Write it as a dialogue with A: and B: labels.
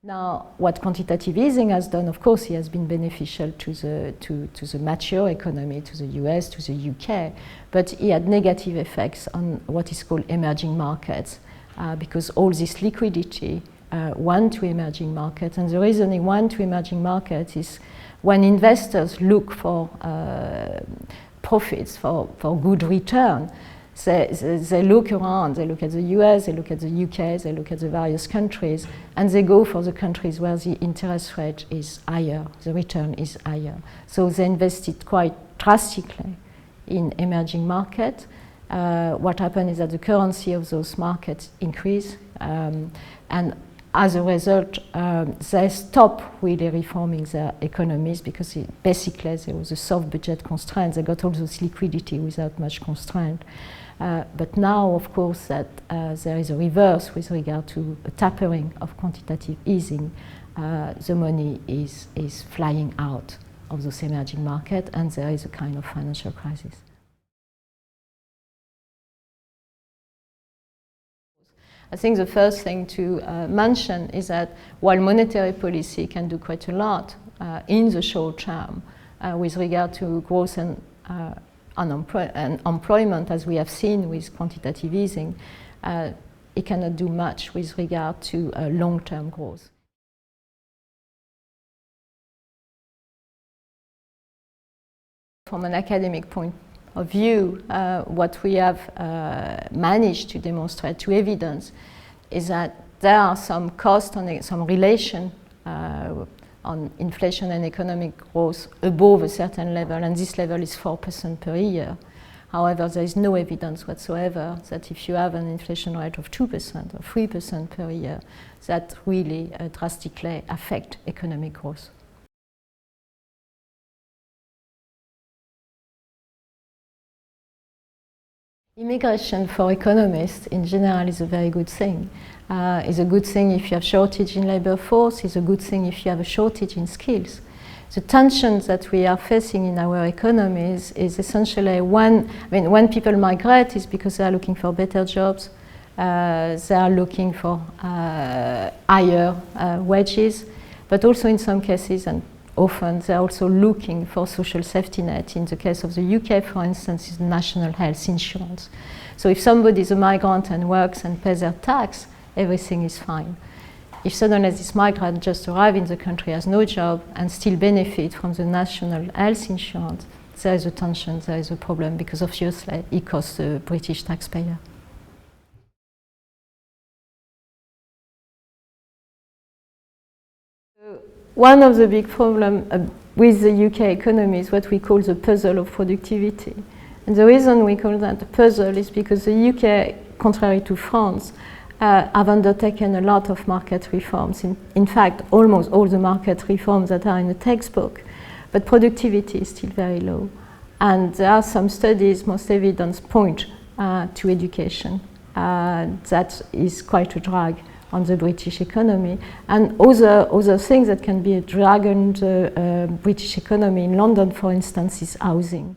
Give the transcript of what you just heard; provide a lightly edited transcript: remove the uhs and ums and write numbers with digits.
A: Now, what quantitative easing has done, of course, it has been beneficial to the mature economy, to the US, to the UK, but it had negative effects on what is called emerging markets, because all this liquidity went to emerging markets, and the reason it went to emerging markets is when investors look for profits, for good return, they look around, they look at the US, they look at the UK, they look at the various countries, and they go for the countries where the interest rate is higher, the return is higher. So they invested quite drastically in emerging markets. What happened is that the currency of those markets increased, and as a result, they stopped really reforming their economies because basically there was a soft budget constraint. They got all this liquidity without much constraint. But now, of course, that there is a reverse with regard to a tapering of quantitative easing. The money is flying out of those emerging markets, and there is a kind of financial crisis. I think the first thing to mention is that while monetary policy can do quite a lot in the short term with regard to growth and employment, as we have seen with quantitative easing, it cannot do much with regard to long-term growth. From an academic point of view, what we have managed to demonstrate, to evidence, is that there are some costs, some relation on inflation and economic growth above a certain level, and this level is 4% per year. However, there is no evidence whatsoever that if you have an inflation rate of 2% or 3% per year, that really drastically affect economic growth. Immigration for economists in general is a very good thing. It's a good thing if you have shortage in labor force, it's a good thing if you have a shortage in skills. The tensions that we are facing in our economies is essentially when people migrate, it's because they are looking for better jobs, they are looking for higher wages, but also in some cases, and often they're also looking for social safety net. In the case of the UK, for instance, is national health insurance. So if somebody is a migrant and works and pays their tax, everything is fine. If suddenly this migrant just arrives in the country, has no job, and still benefit from the national health insurance, there is a tension, there is a problem, because obviously it costs the British taxpayer. One of the big problems with the UK economy is what we call the puzzle of productivity. And the reason we call that a puzzle is because the UK, contrary to France, have undertaken a lot of market reforms. In fact, almost all the market reforms that are in the textbook. But productivity is still very low. And there are some studies, most evidence point to education. That is quite a drag on the British economy, and other things that can be a drag on the British economy. In London, for instance, is housing.